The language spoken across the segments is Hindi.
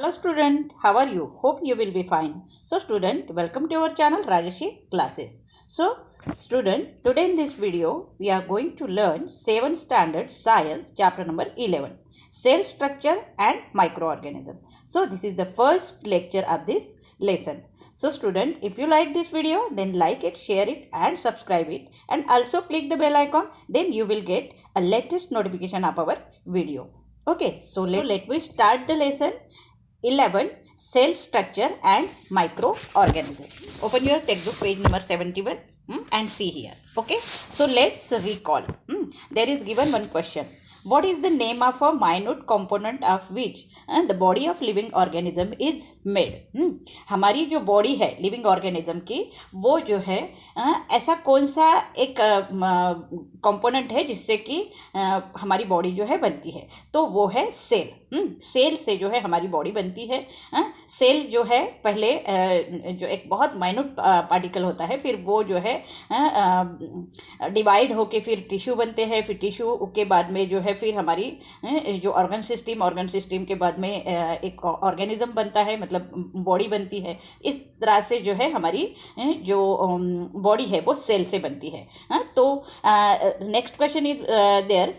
Hello student, how are you? Hope you will be fine. So student, welcome to our channel Rajashi Classes. So student, today in this video we are going to learn 7th standard science chapter number 11, cell structure and microorganism. So this is the first lecture of this lesson. So student, if you like this video, then like it, share it and subscribe it, and also click the bell icon, then you will get a latest notification of our video. Okay, so let me start the lesson 11, cell structure and microorganism. Open your textbook page number 71 and see here. Okay, so let's recall. There is given one question. What is the name of a minute component of which the body of living organism is made? हमारी जो बॉडी है लिविंग ऑर्गेनिज्म की, वो जो है ऐसा कौन सा एक कंपोनेंट है जिससे कि हमारी बॉडी जो है बनती है, तो वो है सेल. सेल से जो है हमारी बॉडी बनती है. सेल जो है पहले जो एक बहुत माइन्यूट पार्टिकल होता है, फिर वो जो है डिवाइड होके फिर टिश्यू बनते हैं, फिर टिश्यू के बाद में जो है फिर हमारी जो ऑर्गन सिस्टम के बाद में एक ऑर्गेनिज्म बनता है, मतलब बॉडी बनती है. इस तरह से जो है हमारी जो बॉडी है वो सेल से बनती है. तो next question is there,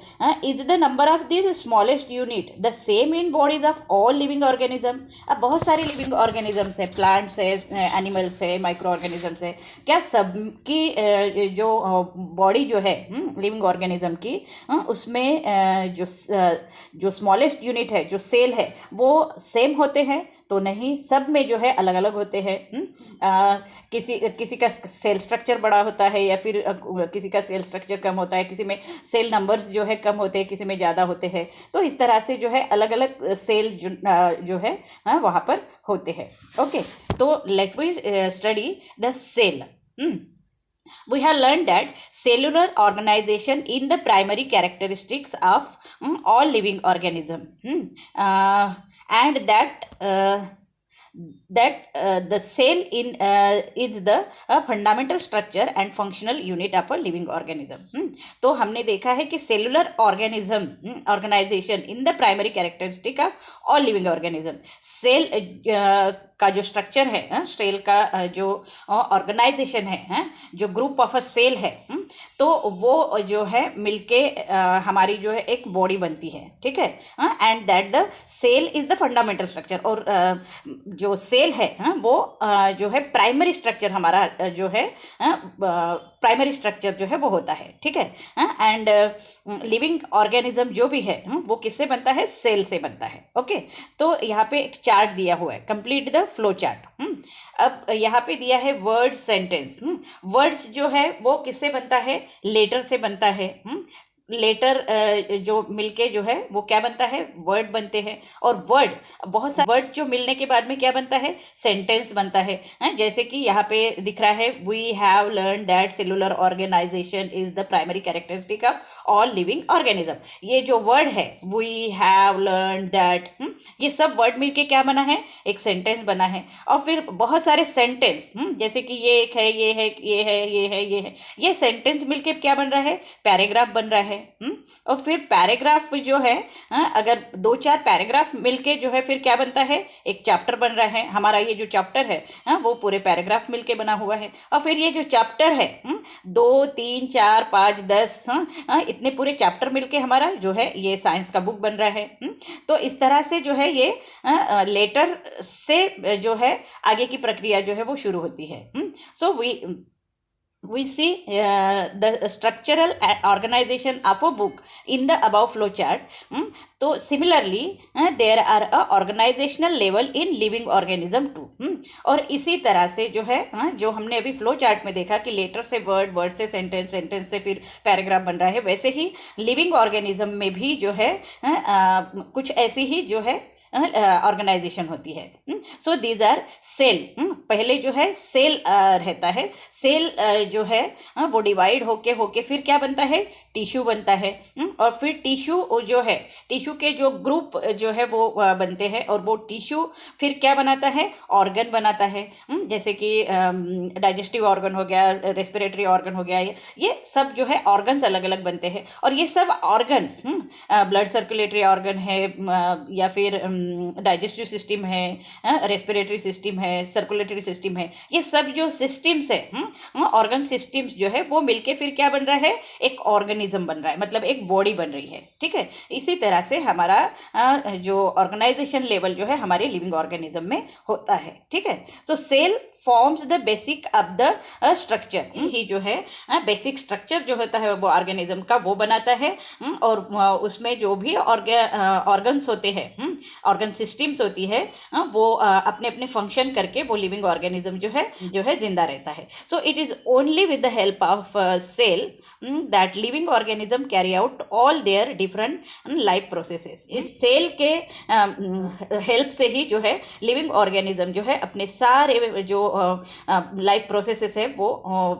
is the number of the smallest unit the same in bodies of all living organism? अब बहुत सारे लिविंग ऑर्गेनिजम्स है, प्लांट्स है, एनिमल्स है, माइक्रो ऑर्गेनिजम्स है. क्या सबकी जो बॉडी जो है लिविंग ऑर्गेनिज्म की, उसमें जो स्मॉलेस्ट यूनिट है, जो सेल है, वो सेम होते हैं? तो नहीं, सब में जो है अलग अलग होते हैं. किसी का सेल स्ट्रक्चर बड़ा होता है या फिर किसी का सेल स्ट्रक्चर कम होता है, किसी में सेल नंबर्स जो है कम होते हैं, किसी में ज़्यादा होते हैं. तो इस तरह से जो है अलग अलग सेल जो है वहाँ पर होते हैं. ओके, तो let we study the cell. We have learned that cellular organization in the primary characteristics of all living organisms, and that the cell is the fundamental structure and functional unit of a living organism. तो हमने देखा है कि cellular organization in the primary characteristic of all living organism, cell का जो स्ट्रक्चर है, सेल का जो ऑर्गेनाइजेशन है, जो ग्रुप ऑफ अ सेल है, तो वो जो है मिलके हमारी जो है एक बॉडी बनती है. ठीक है, and that the cell is the fundamental structure. और जो सेल है वो जो है प्राइमरी स्ट्रक्चर हमारा जो है प्राइमरी स्ट्रक्चर जो है वो होता है. ठीक है, एंड लिविंग ऑर्गेनिज्म जो भी है वो किससे बनता है? सेल से बनता है. ओके, तो यहाँ पे एक चार्ट दिया हुआ है, कंप्लीट द फ्लो चार्ट. अब यहाँ पे दिया है वर्ड सेंटेंस. वर्ड्स जो है वो किससे बनता है? लेटर से बनता है. लेटर जो मिलके जो है वो क्या बनता है? वर्ड बनते हैं. और वर्ड, बहुत सारे वर्ड जो मिलने के बाद में क्या बनता है? सेंटेंस बनता है. जैसे कि यहाँ पे दिख रहा है, we have learn that cellular organization is the primary characteristic of all living organism. ये जो वर्ड है, वी हैव लर्न दैट, ये सब वर्ड मिलके क्या बना है? एक सेंटेंस बना है. और फिर बहुत सारे सेंटेंस, जैसे कि ये एक है, ये है, ये है, ये है, ये है, ये सेंटेंस मिलके क्या बन रहा है? पैराग्राफ बन रहा है. और फिर पैराग्राफ जो है, अगर 2-4 पैराग्राफ मिलके जो है फिर क्या बनता है? एक चैप्टर बन रहा है. हमारा ये जो चैप्टर है वो पूरे पैराग्राफ मिलके बना हुआ है. और फिर ये जो चैप्टर है 2, 3, 4, 5, 10 इतने पूरे चैप्टर मिलके हमारा जो है ये साइंस का बुक बन रहा है. तो इस तरह से जो है ये लेटर से जो है आगे की प्रक्रिया जो है वो शुरू होती है. सो we see the structural organization of a book in the above flow chart. तो similarly there are a organizational level in living organism too. और इसी तरह से जो है जो हमने अभी फ्लो चार्ट में देखा कि लेटर से वर्ड, वर्ड से सेंटेंस, सेंटेंस से फिर पैराग्राफ बन रहा है, वैसे ही लिविंग ऑर्गेनिज्म में भी जो है कुछ ऐसी ही जो है ऑर्गेनाइजेशन होती है. So these are cell. पहले जो है सेल रहता है. सेल जो है वो डिवाइड होके फिर क्या बनता है? टिश्यू बनता है, और फिर टिश्यू जो है, टिश्यू के जो ग्रुप जो है वो बनते हैं, और वो टिश्यू फिर क्या बनाता है, ऑर्गन बनाता है, जैसे कि डाइजेस्टिव ऑर्गन हो गया, रेस्पिरेटरी ऑर्गन हो गया, ये सब जो है ऑर्गन्स अलग अलग बनते हैं। और ये सब ऑर्गन ब्लड सर्कुलेटरी ऑर्गन है, या फिर डाइजेस्टिव सिस्टम है, रेस्पिरेटरी सिस्टम है, सर्कुलेटरी सिस्टम है, ये सब जो सिस्टम्स है, ऑर्गन सिस्टम्स जो है वो मिलके फिर क्या बन रहा है, एक ऑर्गेनिज्म बन रहा है, मतलब एक बॉडी बन रही है। ठीक है, इसी तरह से हमारा जो ऑर्गेनाइजेशन लेवल जो है हमारे लिविंग ऑर्गेनिज्म में होता है। ठीक है, तो cell forms the basic of the structure, ही जो है बेसिक स्ट्रक्चर जो होता है वो ऑर्गेनिज्म का वो बनाता है, और उसमें जो भी ऑर्गन्स होते हैं, ऑर्गन सिस्टम्स होती है, वो अपने अपने फंक्शन करके वो लिविंग ऑर्गेनिज्म जो है जिंदा रहता है। So it is only with the help of cell that living organism carry out all their different life processes. इस सेल के हेल्प से ही जो है लिविंग ऑर्गेनिज्म जो है अपने सारे जो लाइफ प्रोसेसेस है वो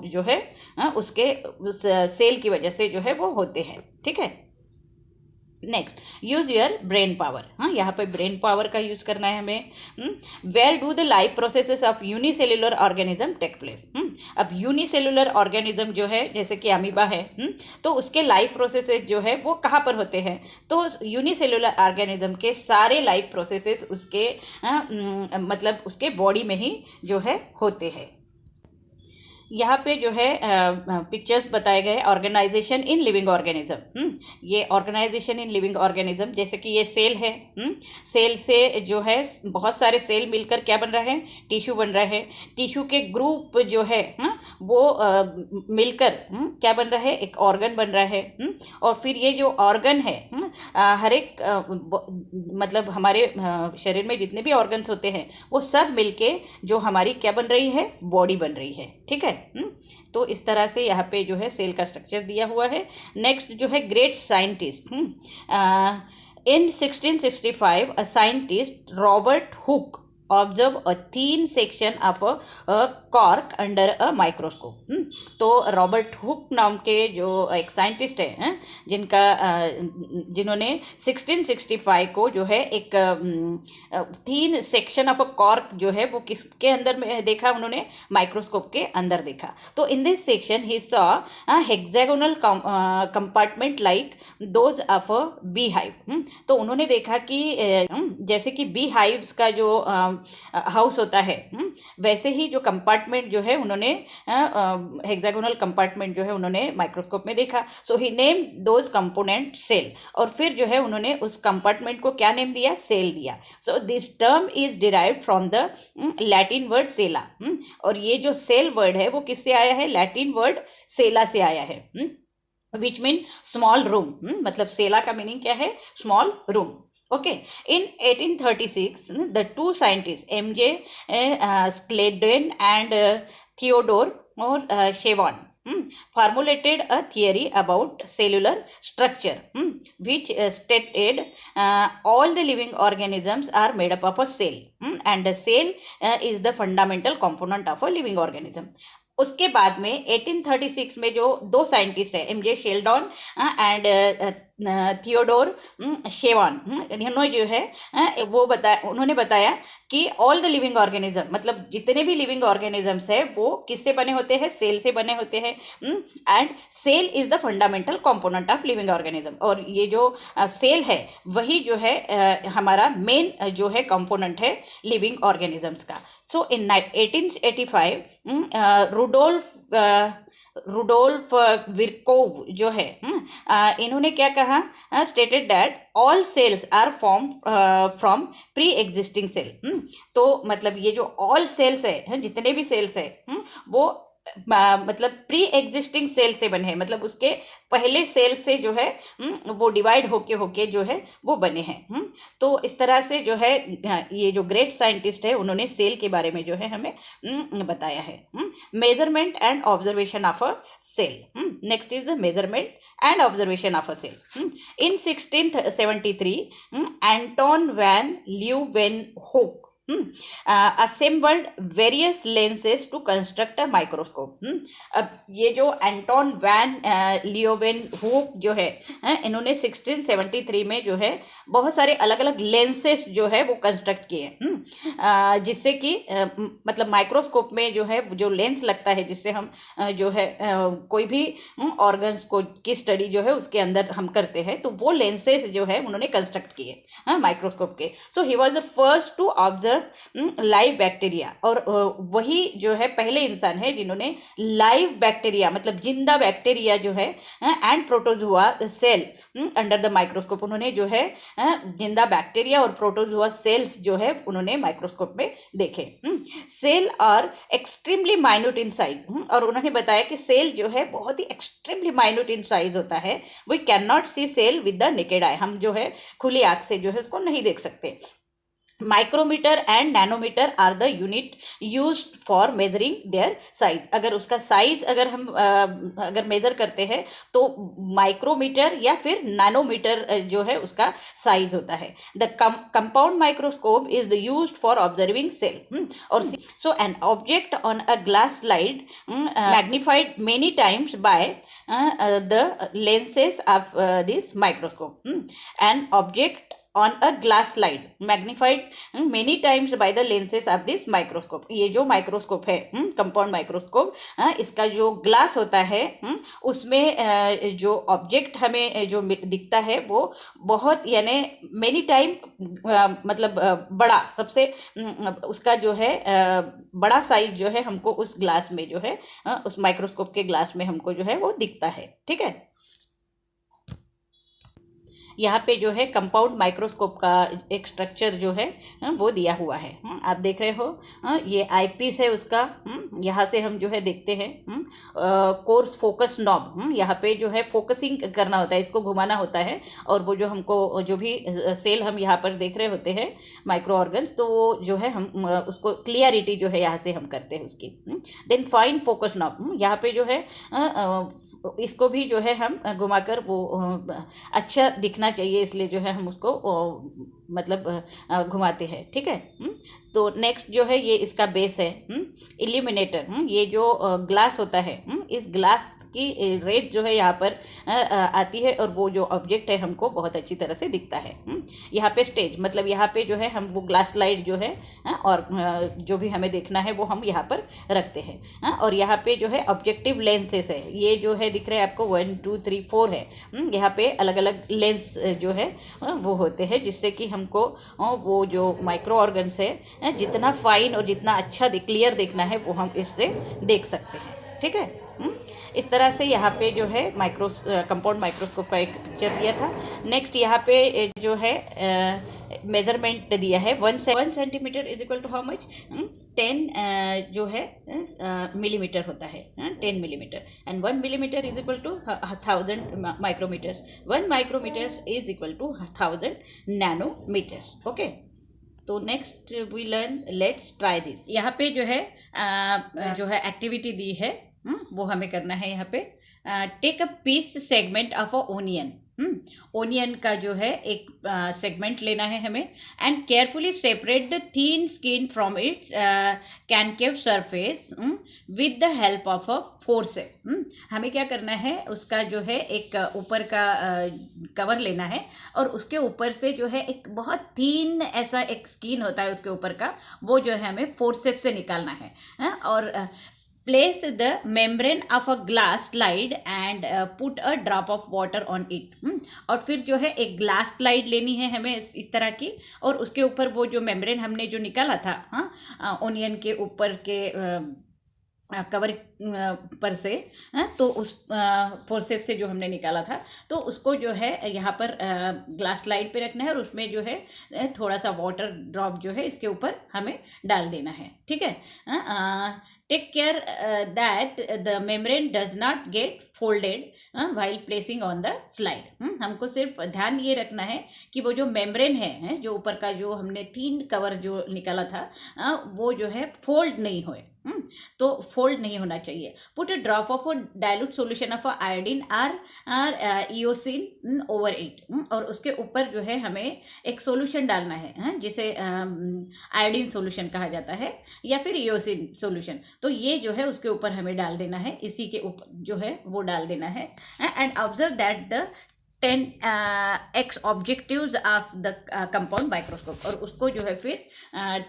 जो है उसके उस सेल की वजह से जो है वो होते हैं। ठीक है, next, use your brain power. हाँ, यहाँ पे ब्रेन पावर का यूज करना है हमें। Where do the life processes of unicellular organism take place. अब यूनिसेल्युलर ऑर्गेनिज्म जो है जैसे कि अमीबा है, तो उसके लाइफ प्रोसेसेस जो है वो कहाँ पर होते हैं, तो यूनिसेल्युलर ऑर्गेनिज्म के सारे लाइफ प्रोसेसेस उसके मतलब उसके बॉडी में ही जो है होते हैं। यहाँ पे जो है पिक्चर्स बताए गए ऑर्गेनाइजेशन इन लिविंग ऑर्गेनिज्म। ये ऑर्गेनाइजेशन इन लिविंग ऑर्गेनिज्म, जैसे कि ये सेल है, सेल से जो है बहुत सारे सेल मिलकर क्या बन रहा है, टिश्यू बन रहा है। टिश्यू के ग्रुप जो है वो मिलकर क्या बन रहा है, एक ऑर्गन बन रहा है। और फिर ये जो ऑर्गन है, हर एक मतलब हमारे शरीर में जितने भी ऑर्गन्स होते हैं वो सब मिलके जो हमारी क्या बन रही है, बॉडी बन रही है। ठीक है, तो इस तरह से यहाँ पे जो है सेल का स्ट्रक्चर दिया हुआ है। नेक्स्ट जो है great scientist, in 1665 a scientist Robert Hooke observe a thin section of a cork under a microscope. तो रॉबर्ट हुक नाम के जो एक साइंटिस्ट है, जिन्होंने 1665 को जो है एक थीन सेक्शन ऑफ अ कॉर्क जो है वो किसके अंदर में देखा, उन्होंने माइक्रोस्कोप के अंदर देखा। तो in this section he saw hexagonal compartment like those of a bee hive. तो उन्होंने देखा कि जैसे कि बी हाइव्स का जो हाउस होता है, वैसे ही जो कंपार्टमेंट जो है उन्होंने हेक्सागोनल कंपार्टमेंट जो है उन्होंने माइक्रोस्कोप में देखा। सो ही नेम दोज कंपोनेंट सेल, और फिर जो है उन्होंने उस कंपार्टमेंट को क्या नेम दिया, सेल दिया। So this term is derived from the Latin word cella. और ये जो सेल वर्ड है वो किससे आया है, लैटिन वर्ड सेला से आया है, विच मीन स्मॉल रूम। मतलब सेला का मीनिंग क्या है, small room. Okay, in 1836, the two scientists M.J. Schleiden and Theodore Shevon formulated a theory about cellular structure, which stated all the living organisms are made up of a cell, and the cell is the fundamental component of a living organism. उसके बाद में 1836 में जो दो साइंटिस्ट है, एमजे शेल्डॉन एंड थियोडोर शेवान, इन्होंने जो है उन्होंने बताया कि ऑल द लिविंग ऑर्गेनिज्म, मतलब जितने भी लिविंग ऑर्गेनिजम्स है वो किससे बने होते हैं, सेल से बने होते हैं, and cell is the fundamental component of living organism. और ये जो सेल है वही जो है हमारा मेन जो है कंपोनेंट है लिविंग ऑर्गेनिजम्स का। सो इन 1885 रुडोल्फ विर्कोव जो है इन्होंने क्या कहा, stated that all cells are form from pre existing cell. तो मतलब ये जो ऑल सेल्स है, जितने भी सेल्स है वो मतलब प्री एग्जिस्टिंग सेल से बने हैं, मतलब उसके पहले सेल से जो है वो डिवाइड होके जो है वो बने हैं। तो इस तरह से जो है ये जो ग्रेट साइंटिस्ट है उन्होंने सेल के बारे में जो है हमें बताया है। Measurement and observation of a cell. Next is the measurement and observation of a cell. In 1673 Anton van Leeuwenhoek assembled various lenses to construct a microscope. अब ये जो एंटोन वैन लियोवेनहूक जो है, इन्होंने 1673 में जो है बहुत सारे अलग अलग लेंसेस जो है वो कंस्ट्रक्ट किए, जिससे कि मतलब माइक्रोस्कोप में जो है जो लेंस लगता है, जिससे हम जो है कोई भी ऑर्गन्स को की स्टडी जो है उसके अंदर हम करते हैं, तो वो लेंसेस जो है उन्होंने कंस्ट्रक्ट किए माइक्रोस्कोप के. So he was the first to observe live bacteria, और वही जो है पहले इंसान है जिन्होंने लाइव बैक्टीरिया मतलब जिंदा बैक्टीरिया जो है and protozoa cell under the microscope, उन्होंने जो है जिंदा बैक्टीरिया और प्रोटोजुआ सेल्स जो है उन्होंने माइक्रोस्कोप में देखे. Cell are extremely minute in size, और उन्होंने बताया कि सेल जो है बहुत ही एक्सट्रीमली माइन्यूट इन साइज होता है. We can not see cell with the naked eye, हम जो है खुली आंख से जो है उसको नहीं देख सकते. Micrometer and nanometer are the unit used for measuring their size. अगर उसका साइज अगर हम अगर मेजर करते हैं तो माइक्रोमीटर या फिर नैनोमीटर जो है उसका साइज होता है. The compound microscope is used for observing cell. और so an object on a glass slide magnified many times by the lenses of this microscope. An object on a glass slide magnified many times by the lenses of this microscope. ये जो माइक्रोस्कोप है कंपाउंड माइक्रोस्कोप, इसका जो ग्लास होता है उसमें जो ऑब्जेक्ट हमें जो दिखता है वो बहुत यानी मेनी टाइम मतलब बड़ा सबसे उसका जो है बड़ा साइज जो है हमको उस ग्लास में जो है उस माइक्रोस्कोप के ग्लास में हमको जो है वो दिखता है. ठीक है, यहाँ पे जो है कंपाउंड माइक्रोस्कोप का एक स्ट्रक्चर जो है वो दिया हुआ है. आप देख रहे हो ये आईपीस है उसका. यहाँ से हम जो है देखते हैं कोर्स फोकस नॉब. यहाँ पे जो है फोकसिंग करना होता है, इसको घुमाना होता है, और वो जो हमको जो भी सेल हम यहाँ पर देख रहे होते हैं माइक्रो ऑर्गन्स, तो वो जो है हम उसको क्लियरिटी जो है यहाँ से हम करते हैं उसकी. देन फाइन फोकस नॉब, यहाँ पे जो है इसको भी जो है हम घुमाकर वो अच्छा दिखना चाहिए, इसलिए जो है हम उसको मतलब घुमाते हैं. ठीक है, तो नेक्स्ट जो है ये इसका बेस है इल्यूमिनेटर. ये जो ग्लास होता है, इस ग्लास की रेज जो है यहाँ पर आती है और वो जो ऑब्जेक्ट है हमको बहुत अच्छी तरह से दिखता है. यहाँ पे स्टेज मतलब यहाँ पे जो है हम वो ग्लास स्लाइड जो है और जो भी हमें देखना है वो हम यहाँ पर रखते हैं. और यहाँ पे जो है ऑब्जेक्टिव लेंसेस है, ये जो है दिख रहे हैं आपको 1 2 3 4 है. यहाँ पे अलग अलग लेंस जो है वो होते हैं, जिससे कि हमको वो जो माइक्रो ऑर्गन्स है जितना फाइन और जितना अच्छा क्लियर देखना है वो हम इससे देख सकते हैं. ठीक है, इस तरह से यहाँ पे जो है कंपाउंड माइक्रोस्कोप का एक पिक्चर दिया था. नेक्स्ट यहाँ पे जो है मेजरमेंट दिया है 1 centimetre is equal to how much 10 जो है मिलीमीटर होता है 10 millimetre, and 1 millimetre is equal to 1000 micrometres. 1 micrometre is equal to 1000 nanometres. Okay, तो next we learn let's try this. यहाँ पे जो है एक्टिविटी दी है वो हमें करना है. यहाँ पे take a piece segment of a onion. Onion का जो है एक सेगमेंट लेना है हमें, and carefully separate the thin skin from it concave surface with the help of a forcep. हमें क्या करना है, उसका जो है एक ऊपर का कवर लेना है और उसके ऊपर से जो है एक बहुत थीन ऐसा एक स्किन होता है उसके ऊपर का, वो जो है हमें फोर्सेप से निकालना है. और place the membrane of a glass slide and put a drop of water on it. और फिर जो है एक ग्लास स्लाइड लेनी है हमें इस तरह की, और उसके ऊपर वो जो मेम्ब्रेन हमने जो निकाला था ओनियन के ऊपर के कवर पर से, तो उस फोर्सेप से जो हमने निकाला था, तो उसको जो है यहाँ पर ग्लास स्लाइड पे रखना है और उसमें जो है थोड़ा सा वाटर ड्रॉप जो है इसके ऊपर हमें डाल देना है. ठीक है, take care that the membrane does not get folded while placing on the slide. हमको सिर्फ ध्यान ये रखना है कि वो जो मेम्ब्रेन है, जो ऊपर का जो हमने 3 कवर जो निकाला था, वो जो है फोल्ड नहीं होए। तो फोल्ड नहीं होना चाहिए। Put a drop of a dilute solution of iodine or eosin over it, और उसके ऊपर जो है हमें एक सॉल्यूशन डालना है, जिसे आयोडीन सॉल्यूशन कहा जाता है या फिर ईओसिन सॉल्यूशन। तो ये जो है उसके ऊपर हमें डाल देना है, इसी के ऊपर जो है वो डाल देना है। And observe that the 10x objectives of the compound microscope, और उसको जो है फिर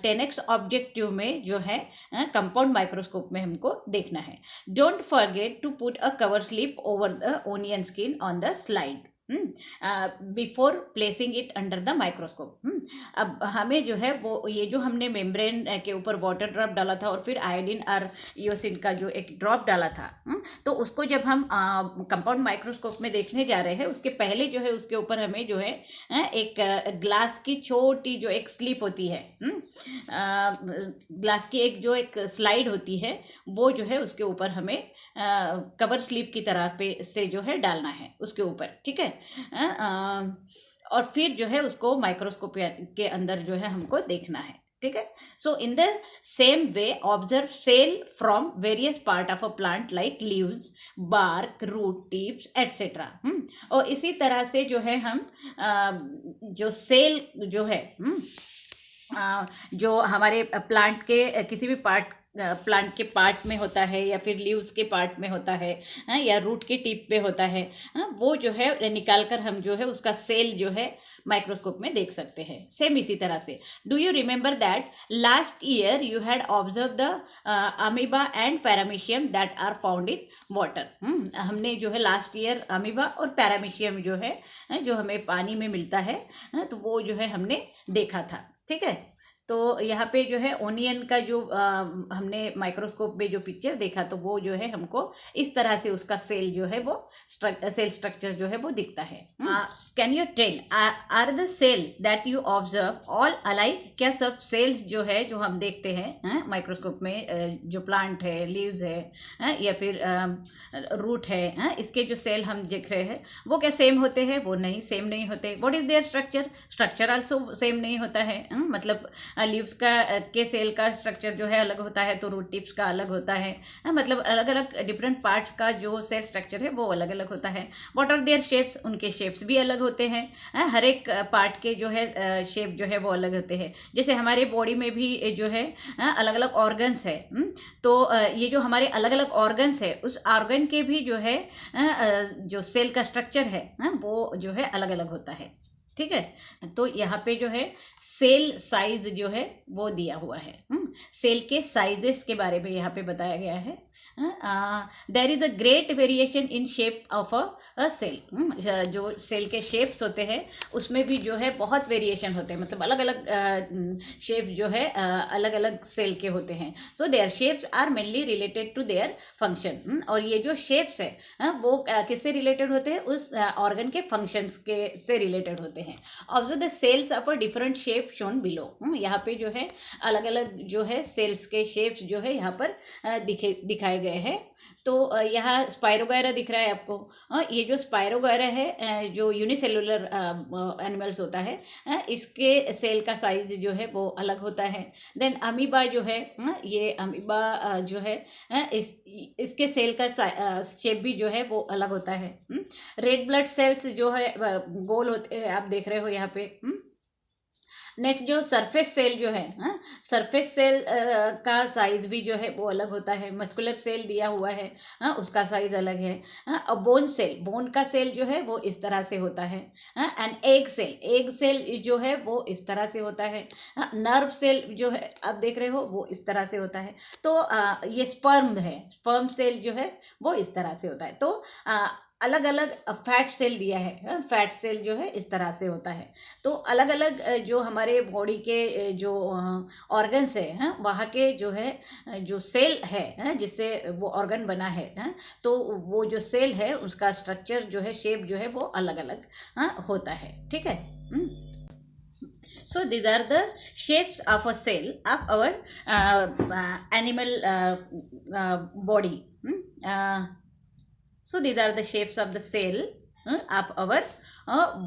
10x ऑब्जेक्टिव में जो है कंपाउंड माइक्रोस्कोप में हमको देखना है। Don't forget to put a cover slip over the onion skin on the slide before placing it under the microscope. अब हमें जो है वो ये जो हमने मेम्ब्रेन के ऊपर वाटर ड्रॉप डाला था और फिर आयोडीन और ईओसिन का जो एक ड्रॉप डाला था, तो उसको जब हम कंपाउंड माइक्रोस्कोप में देखने जा रहे हैं उसके पहले जो है उसके ऊपर हमें जो है एक ग्लास की छोटी जो एक स्लिप होती है, ग्लास की एक जो एक स्लाइड होती है, वो जो है उसके ऊपर हमें कवर स्लिप की तरह पे से जो है डालना है उसके ऊपर, ठीक है। और फिर जो है उसको माइक्रोस्कोप के अंदर जो है हमको देखना है, ठीक है। So in the same way observe cell from various part of a plant like leaves, bark, root tips etcetera. और इसी तरह से जो है हम जो सेल जो है जो हमारे प्लांट के किसी भी प्लांट के पार्ट में होता है या फिर लीव्स के पार्ट में होता है, या रूट के टिप पे होता है, वो जो है निकाल कर हम जो है उसका सेल जो है माइक्रोस्कोप में देख सकते हैं। सेम इसी तरह से do you remember that last year you had observe the amoeba and paramecium that are found in water. हमने जो है लास्ट ईयर अमीबा और पैरामीशियम जो है जो हमें पानी में मिलता है, तो वो जो है हमने देखा था, ठीक है। तो यहाँ पे जो है ओनियन का जो हमने माइक्रोस्कोप में जो पिक्चर देखा, तो वो जो है हमको इस तरह से उसका सेल जो है वो सेल स्ट्रक्चर जो है वो दिखता है। Can you tell are the cells that you observe all alike? क्या सब सेल्स जो है जो हम देखते हैं माइक्रोस्कोप में, जो प्लांट है, लीव्स है या फिर रूट है, इसके जो सेल हम देख रहे हैं वो क्या सेम होते हैं? वो नहीं, सेम नहीं होते। What is there structure also same नहीं होता है। मतलब लीव्स का के सेल का स्ट्रक्चर जो है अलग होता है, तो रूट टिप्स का अलग होता है। मतलब अलग अलग डिफरेंट पार्ट्स का जो सेल स्ट्रक्चर है वो अलग अलग होता है। What are their shapes? उनके शेप्स भी अलग होते हैं। हर एक पार्ट के जो है शेप जो है वो अलग होते हैं। जैसे हमारे बॉडी में भी जो है अलग अलग ऑर्गन्स है, तो ये जो हमारे अलग अलग ऑर्गन्स है, उस ऑर्गन के भी जो है जो सेल का स्ट्रक्चर है वो जो है अलग अलग होता है, ठीक है। तो यहाँ पे जो है सेल साइज जो है वो दिया हुआ है। सेल के साइजेस के बारे में यहाँ पे बताया गया है। There is a great variation in shape of a cell. जो सेल के शेप्स होते हैं उसमें भी जो है बहुत वेरिएशन होते हैं, मतलब अलग अलग शेप जो है अलग अलग सेल के होते हैं। So their shapes are mainly related to their function. और ये जो शेप्स है वो किससे रिलेटेड होते हैं? उस ऑर्गन के फंक्शंस के से रिलेटेड होते हैं। Observe the cells of a different shape shown below. यहाँ पे जो है अलग अलग जो है सेल्स के शेप्स जो है यहाँ पर दिखाए गए हैं। तो यहाँ स्पाइरोगायरा दिख रहा है आपको। ये जो स्पाइरोगायरा है जो यूनिसेलुलर एनिमल्स होता है, इसके सेल का साइज जो है वो अलग होता है। देन अमीबा जो है, ये अमीबा जो है इसके सेल का शेप भी जो है वो अलग होता है। रेड ब्लड सेल्स जो है गोल होते हैं, आप देख रहे हो यहाँ पे। नेक्स्ट जो सरफेस सेल जो है, सरफेस सेल का साइज भी जो है वो अलग होता है। मस्कुलर सेल दिया हुआ है, उसका साइज अलग है। और बोन सेल, बोन का सेल जो है वो इस तरह से होता है। एंड एग सेल जो है वो इस तरह से होता है। नर्व सेल जो है आप देख रहे हो वो इस तरह से होता है। तो ये स्पर्म है, स्पर्म सेल जो है वो इस तरह से होता है। तो अलग अलग फैट सेल दिया है, फैट सेल जो है इस तरह से होता है। तो अलग अलग जो हमारे बॉडी के जो ऑर्गन्स है वहाँ के जो है जो सेल है जिससे वो ऑर्गन बना है, तो वो जो सेल है उसका स्ट्रक्चर जो है शेप जो है वो अलग अलग होता है, ठीक है। So these are the shapes of a cell of our animal body. So these are the shapes of the cell of our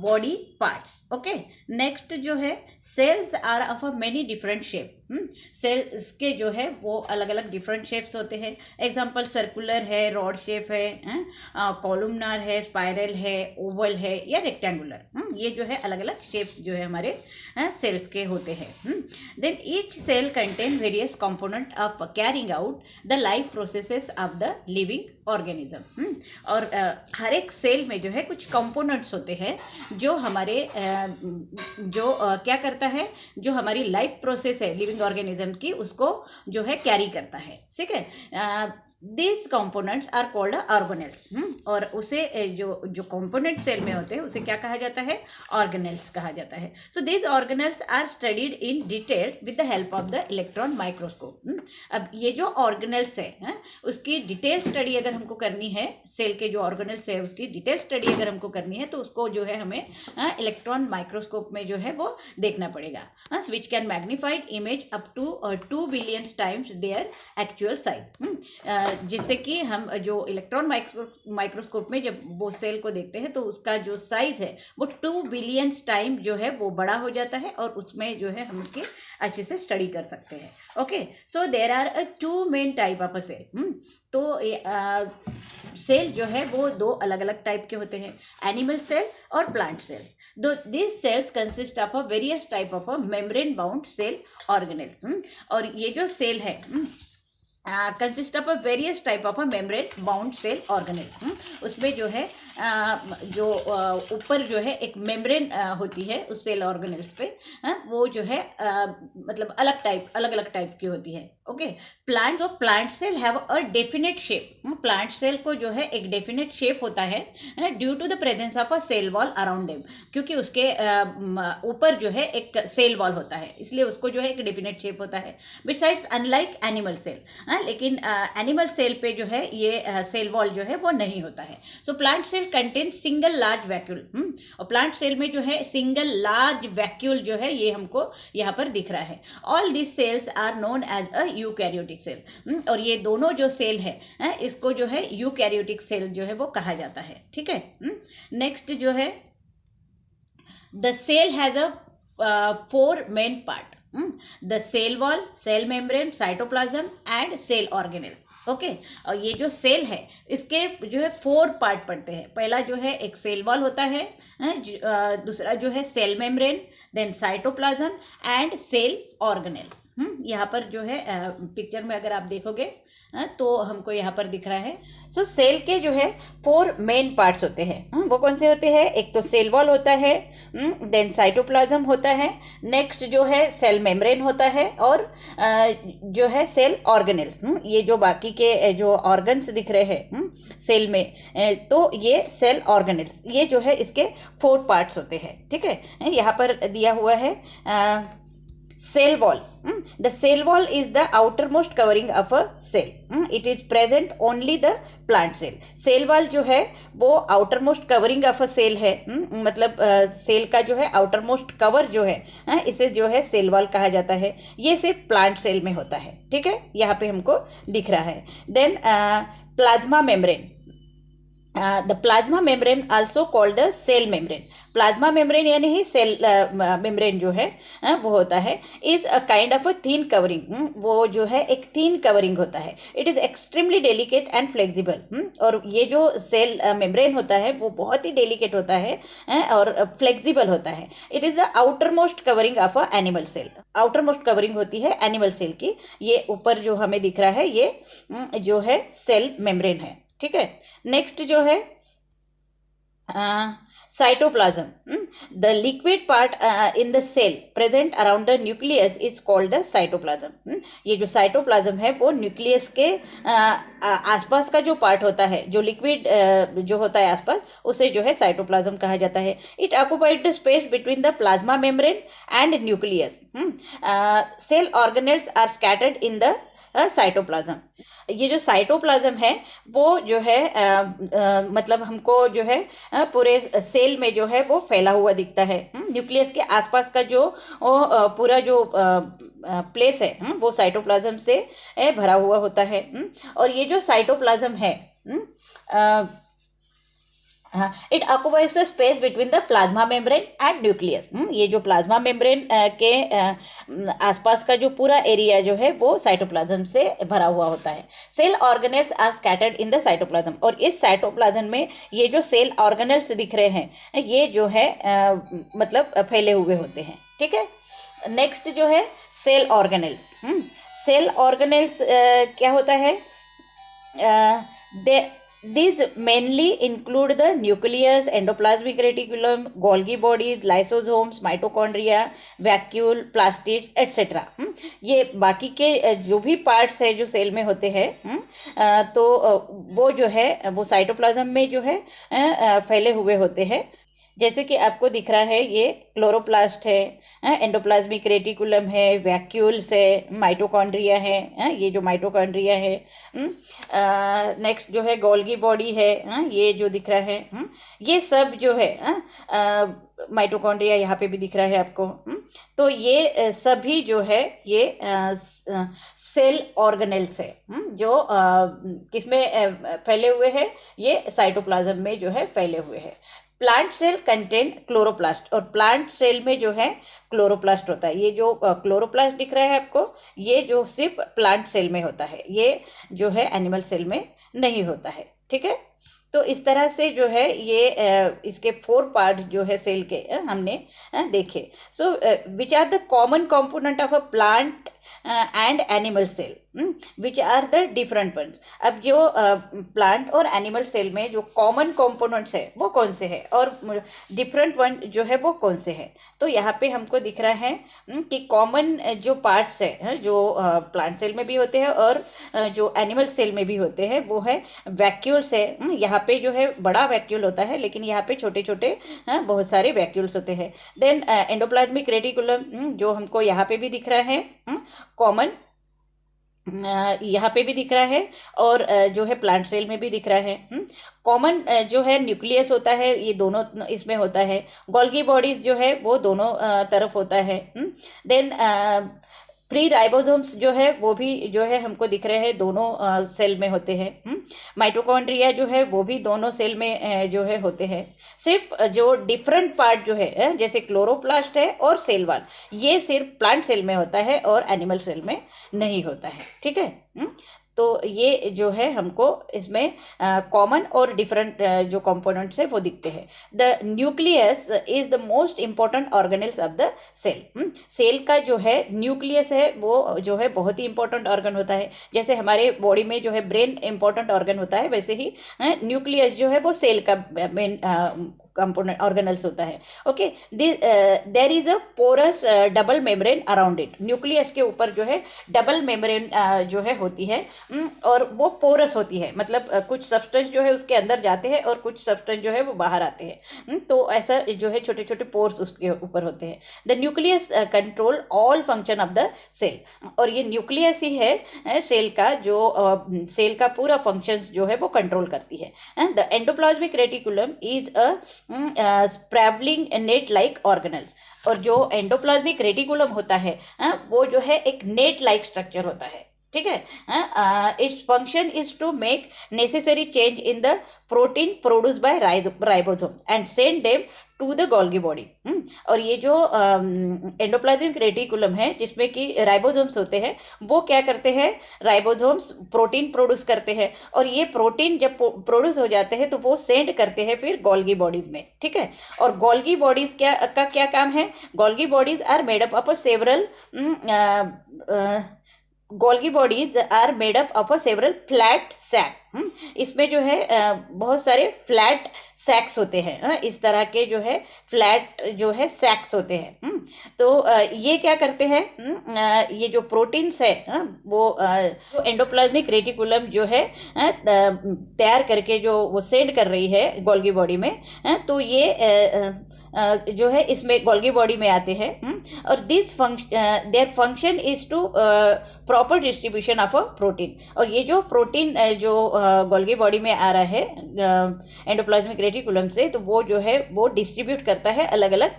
body parts. Okay, next जो है cells are of a many different shape. Cells के जो है वो अलग अलग डिफरेंट शेप्स होते हैं. एग्जांपल सर्कुलर है, रॉड शेप है, कॉलमनार है, स्पाइरल है, ओवल है या रेक्टेंगुलर. ये जो है अलग अलग शेप जो है हमारे सेल्स के होते हैं. Then each cell contain various component of carrying out the life processes of the living organism. और हर एक सेल में जो है कुछ कंपोनेंट्स होते हैं जो हमारे क्या करता है, जो हमारी लाइफ प्रोसेस है लिविंग ऑर्गेनिज्म की, उसको जो है कैरी करता है. ठीक है. These components are called organelles. और उसे जो component सेल में होते हैं उसे क्या कहा जाता है, organelles कहा जाता है. So these organelles are studied in detail with the help of the electron microscope. अब ये जो organelles है उसकी डिटेल स्टडी अगर हमको करनी है, सेल के जो organelles है उसकी डिटेल स्टडी अगर हमको करनी है तो उसको जो है हमें इलेक्ट्रॉन माइक्रोस्कोप में जो है वो देखना पड़ेगा. Which can magnified image up to 2 billion times their actual size. जिससे कि हम जो इलेक्ट्रॉन माइक्रोस्कोप में जब वो सेल को देखते हैं तो उसका जो साइज है वो 2 बिलियन टाइम जो है वो बड़ा हो जाता है और उसमें जो है हम उसकी अच्छे से स्टडी कर सकते हैं. Okay, so there are 2 main type of a cell. तो सेल जो है वो 2 अलग अलग टाइप के होते हैं, एनिमल सेल और plant cell. This cells consist of a various type of a membrane bound cell organelle. और ये जो सेल है consist of a various type of a membrane bound cell organelle. उसमें जो है जो ऊपर जो है एक मेम्ब्रेन होती है उस सेल ऑर्गेनेल्स पे, वो जो है मतलब अलग अलग टाइप की होती है. Okay, plant cell have a definite shape. Plant cell को जो है एक डेफिनेट शेप होता है due to the presence of a cell wall around them. क्योंकि उसके ऊपर जो है एक सेल वॉल होता है, इसलिए उसको जो है एक डेफिनेट शेप होता है. बिसाइड्स अनलाइक एनिमल सेल, लेकिन एनिमल सेल पे जो है ये सेल वॉल जो है वो नहीं होता है. So plant cell contain single large vacuole. और प्लांट सेल में जो है सिंगल लार्ज वैक्यूल जो है ये हमको यहाँ पर दिख रहा है. All this cells are known as a eukaryotic cell. और ये दोनों जो सेल है इसको जो है यूकैरियोटिक सेल जो है वो कहा जाता है. ठीक है. नेक्स्ट जो है the cell has a 4 main part. The cell wall, cell membrane, cytoplasm and cell organelle. Okay, और ये जो सेल है इसके जो है 4 पार्ट पड़ते हैं. पहला जो है एक सेल वॉल होता है, दूसरा जो है cell membrane, then cytoplasm and cell organelle. यहाँ पर जो है पिक्चर में अगर आप देखोगे तो हमको यहाँ पर दिख रहा है. सो सेल के जो है 4 मेन पार्ट्स होते हैं. वो कौन से होते हैं? एक तो सेल वॉल होता है, देन साइटोप्लाज्म होता है, नेक्स्ट जो है सेल मेम्ब्रेन होता है और जो है सेल ऑर्गेनेल्स. ये जो बाकी के जो ऑर्गन्स दिख रहे हैं सेल में, तो ये सेल ऑर्गेनेल्स, ये जो है इसके 4 पार्ट्स होते हैं. ठीक है. यहाँ पर दिया हुआ है cell wall. The cell wall is the outermost covering of a cell. It is present only the plant cell. Cell wall जो है वो outermost covering of a cell है. मतलब सेल का जो है outermost cover जो है इसे जो है cell wall कहा जाता है. ये सिर्फ plant cell में होता है. ठीक है, यहाँ पे हमको दिख रहा है. Then plasma membrane. The plasma membrane also called the cell membrane. Plasma membrane यानी ही सेल मेम्ब्रेन जो है वो होता है is a kind of a thin covering. वो जो है एक thin covering होता है. It is extremely delicate and flexible. और ये जो सेल मेम्ब्रेन होता है वो बहुत ही डेलिकेट होता है और फ्लेक्सिबल होता है. It is the outermost covering of a animal cell. outermost covering होती है एनिमल सेल की. ये ऊपर जो हमें दिख रहा है ये जो है सेल मेम्ब्रेन है. ठीक है. नेक्स्ट जो है cytoplasm. The liquid part in the cell present around the nucleus is called the cytoplasm. ये जो साइटोप्लाज्म है वो न्यूक्लियस के आसपास का जो पार्ट होता है, जो लिक्विड जो होता है आसपास, उसे जो है साइटोप्लाज्म कहा जाता है. It occupied the space between the plasma membrane and nucleus. Cell organelles are scattered in the cytoplasm. ये जो साइटोप्लाज्म है वो जो है मतलब हमको जो है पूरे सेल में जो है वो फैला हुआ दिखता है। न्यूक्लियस के आसपास का जो पूरा जो प्लेस है वो साइटोप्लाज्म से भरा हुआ होता है। और ये जो साइटोप्लाज्म है it occupies the space between the plasma membrane and nucleus. ये जो प्लाज्मा मेम्ब्रेन के आसपास का जो पूरा एरिया जो है वो साइटोप्लाज्म से भरा हुआ होता है। Cell organelles are scattered in the cytoplasm, और इस साइटोप्लाज्म में ये जो सेल ऑर्गेनेल्स दिख रहे हैं ये जो है मतलब फैले हुए होते हैं। ठीक है, नेक्स्ट जो है सेल ऑर्गेनेल्स। सेल ऑर्गेनेल्स क्या होता है? These mainly include the nucleus, endoplasmic reticulum, Golgi bodies, lysosomes, mitochondria, vacuole, plastids, etc. ये बाकी के जो भी पार्ट्स है जो सेल में होते हैं तो वो जो है वो साइटोप्लाज्म में जो है फैले हुए होते हैं। जैसे कि आपको दिख रहा है ये क्लोरोप्लास्ट है, एंडोप्लाज्मिक रेटिकुलम है, वैक्यूल्स है, माइटोकॉन्ड्रिया है, ये जो माइटोकॉन्ड्रिया है। नेक्स्ट जो है गोल्गी बॉडी है, ये जो दिख रहा है ये सब जो है माइटोकॉन्ड्रिया यहाँ पे भी दिख रहा है आपको। तो ये सभी जो है ये सेल ऑर्गेनेल्स है जो किसमें फैले हुए हैं? ये साइटोप्लाज्म में जो है फैले हुए हैं। प्लांट सेल कंटेन क्लोरोप्लास्ट, और प्लांट सेल में जो है क्लोरोप्लास्ट होता है। ये जो क्लोरोप्लास्ट दिख रहा है आपको ये जो सिर्फ प्लांट सेल में होता है, ये जो है एनिमल सेल में नहीं होता है। ठीक है, तो इस तरह से जो है ये इसके 4 पार्ट जो है सेल के हमने देखे। So which are the common component of a plant and animal cell, which are the different ones. अब जो प्लांट और एनिमल सेल में जो कॉमन कंपोनेंट्स है वो कौन से हैं और डिफरेंट वन जो है वो कौन से हैं? तो यहाँ पे हमको दिख रहा है कि कॉमन जो पार्ट्स है जो प्लांट सेल में भी होते हैं और जो एनिमल सेल में भी होते हैं वो है वैक्यूल्स है। यहाँ पे जो है बड़ा वैक्यूल होता है लेकिन यहाँ पे छोटे छोटे बहुत सारे वैक्यूल्स होते हैं। देन एंडोप्लाज्मिक रेटिकुलम जो हमको यहाँ पे भी दिख रहा है कॉमन, यहाँ पे भी दिख रहा है और जो है प्लांट सेल में भी दिख रहा है। कॉमन जो है न्यूक्लियस होता है, ये दोनों इसमें होता है। गोल्गी बॉडीज जो है वो दोनों तरफ होता है। देन प्री राइबोसोम्स जो है वो भी जो है हमको दिख रहे हैं दोनों सेल में होते हैं। माइटोकॉन्ड्रिया जो है वो भी दोनों सेल में जो है होते हैं। सिर्फ जो डिफरेंट पार्ट जो है जैसे क्लोरोप्लास्ट है और सेल वॉल, ये सिर्फ प्लांट सेल में होता है और एनिमल सेल में नहीं होता है। ठीक है, तो ये जो है हमको इसमें कॉमन और डिफरेंट जो कंपोनेंट्स है वो दिखते हैं। The nucleus is the most important organelles of the cell. Cell का जो है न्यूक्लियस है वो जो है बहुत ही इंपॉर्टेंट ऑर्गन होता है। जैसे हमारे बॉडी में जो है ब्रेन इंपॉर्टेंट ऑर्गन होता है वैसे ही न्यूक्लियस जो है वो सेल का मेन कंपोनेंट ऑर्गेनल्स होता है। Okay, there is a porous double membrane around it. Nucleus के ऊपर जो है डबल मेम्ब्रेन जो है होती है और वो पोरस होती है, मतलब कुछ सब्सटेंस जो है उसके अंदर जाते हैं और कुछ सब्सटेंस जो है वो बाहर आते हैं। तो ऐसा जो है छोटे छोटे पोर्स उसके ऊपर होते हैं। The nucleus control all function of the cell, और ये न्यूक्लियस ही है सेल का जो सेल का पूरा फंक्शंस जो है वो कंट्रोल करती है। The endoplasmic reticulum is a sprawling net like organelles, और जो एंडोप्लाज्मिक रेटिकुलम होता है वो जो है एक नेट लाइक स्ट्रक्चर होता है। ठीक है, its function is to make necessary change in the protein produce by ribosome and send them to the Golgi body. और ये जो एंडोप्लाज्मिक रेटिकुलम है जिसमें कि राइबोसोम्स होते हैं वो क्या करते हैं? राइबोसोम्स प्रोटीन प्रोड्यूस करते हैं और ये प्रोटीन जब प्रोड्यूस हो जाते हैं तो वो सेंड करते हैं फिर गोल्गी बॉडीज में। ठीक है, और गोल्गी बॉडीज क्या काम है? Golgi bodies are made up of several Golgi bodies are made up of several flat sac. इसमें जो है बहुत सारे फ्लैट सैक्स होते हैं। इस तरह के जो है फ्लैट जो है सैक्स होते हैं। तो ये क्या करते हैं? ये जो प्रोटीन्स है वो एंडोप्लाज्मिक रेटिकुलम जो है तैयार करके जो वो सेंड कर रही है गोल्गी बॉडी में, तो ये जो है इसमें गोल्गी बॉडी में आते हैं। और this their function is to proper distribution of a protein. और ये जो प्रोटीन जो गोल्गी बॉडी में आ रहा है एंडोप्लाज्मिक रेटिकुलम रेटिकुलम से, तो वो जो है वो डिस्ट्रीब्यूट करता है अलग अलग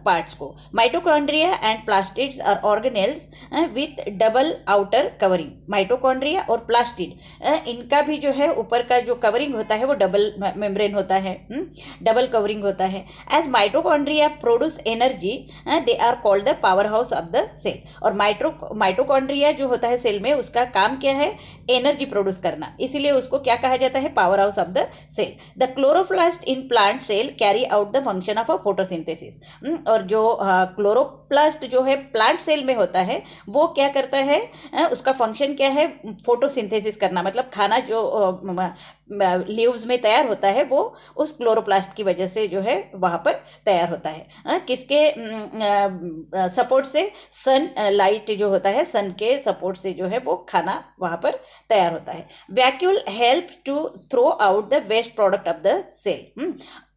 पार्ट्स को. Mitochondria and plastids are organelles with double outer covering. Mitochondria और प्लास्टिड इनका भी जो है ऊपर का जो कवरिंग होता है वो डबल मेम्ब्रेन होता है, डबल कवरिंग होता है. As mitochondria produce energy they are called the power house of the cell. और माइटोकॉन्ड्रिया जो होता है सेल में, उसका काम क्या है? एनर्जी प्रोड्यूस करना, इसीलिए उसको क्या कहा जाता है? Power house of the cell. The chloroplast in plant cell carry out the function of a photosynthesis. और जो क्लोरोप्लास्ट जो है प्लांट सेल में होता है वो क्या करता है? उसका फंक्शन क्या है? फोटोसिंथेसिस करना, मतलब खाना जो लीव्स में तैयार होता है वो उस क्लोरोप्लास्ट की वजह से जो है वहाँ पर तैयार होता है. किसके सपोर्ट से? सन लाइट जो होता है, सन के सपोर्ट से जो है वो खाना वहाँ पर तैयार होता है. Vacuole help to throw out the waste product of the cell.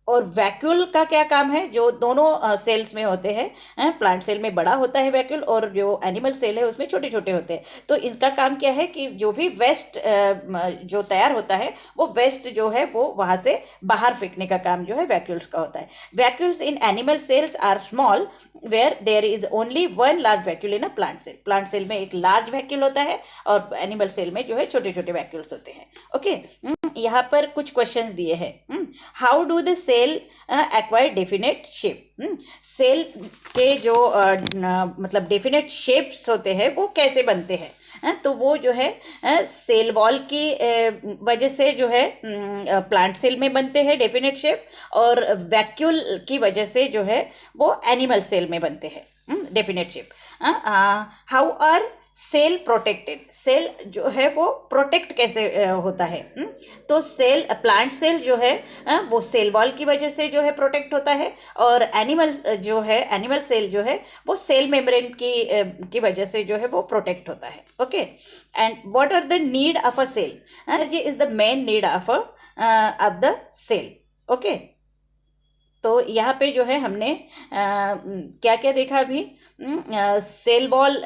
और वैक्यूल का क्या काम है? जो दोनों सेल्स में होते हैं, प्लांट सेल में बड़ा होता है वैक्यूल, और जो एनिमल सेल है उसमें छोटे छोटे होते हैं. तो इनका काम क्या है कि जो भी वेस्ट जो तैयार होता है वो वेस्ट जो है वो वहाँ से बाहर फेंकने का काम जो है वैक्यूल्स का होता है. Vacuoles in animal cells are small where there is only one large vacuole in a plant cell. Plant cell में एक लार्ज वैक्यूल होता है और एनिमल सेल में जो है छोटे छोटे वैक्यूल्स होते हैं. ओके, यहाँ पर कुछ क्वेश्चंस दिए हैं. How do the cell acquire definite shape. Cell के जो मतलब डेफिनेट शेप्स होते हैं वो कैसे बनते हैं? तो वो जो है सेल वॉल की वजह से जो है प्लांट सेल में बनते हैं डेफिनेट शेप, और वैक्यूल की वजह से जो है वो एनिमल सेल में बनते हैं definite shape. How are cell protected. Cell जो है वो प्रोटेक्ट कैसे होता है? तो सेल प्लांट सेल जो है वो सेल वॉल की वजह से जो है प्रोटेक्ट होता है, और एनिमल सेल जो है वो सेल मेम्ब्रेन की वजह से जो है वो प्रोटेक्ट होता है. Okay, and what are the need of a cell? Energy is the main need of the cell. Okay, तो यहाँ पे जो है हमने क्या क्या देखा अभी? सेल वॉल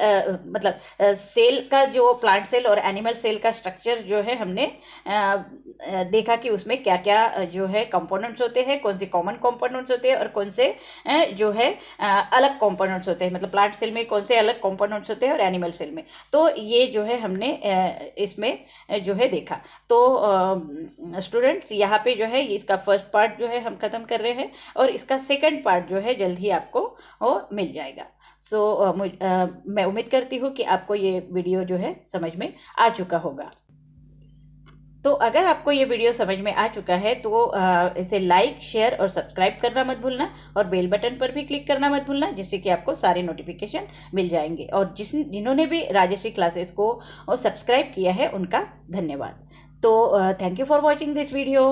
मतलब सेल का जो प्लांट सेल और एनिमल सेल का स्ट्रक्चर जो है हमने देखा कि उसमें क्या क्या जो है कंपोनेंट्स होते हैं, कौन से कॉमन कंपोनेंट्स होते हैं और कौन से जो है अलग कंपोनेंट्स होते हैं. मतलब प्लांट सेल में कौन से अलग कंपोनेंट्स होते हैं और एनिमल सेल में. तो ये जो है हमने इसमें जो है देखा. तो स्टूडेंट्स यहाँ पे जो है इसका फर्स्ट पार्ट जो है हम ख़त्म कर रहे हैं, और इसका सेकंड पार्ट जो है जल्द ही आपको वो मिल जाएगा. सो मैं उम्मीद करती हूँ कि आपको ये वीडियो जो है समझ में आ चुका होगा. तो अगर आपको ये वीडियो समझ में आ चुका है तो इसे लाइक, शेयर और सब्सक्राइब करना मत भूलना, और बेल बटन पर भी क्लिक करना मत भूलना, जिससे कि आपको सारे नोटिफिकेशन मिल जाएंगे. और जिन्होंने भी राजश्री क्लासेस को सब्सक्राइब किया है उनका धन्यवाद. तो thank you for watching this video.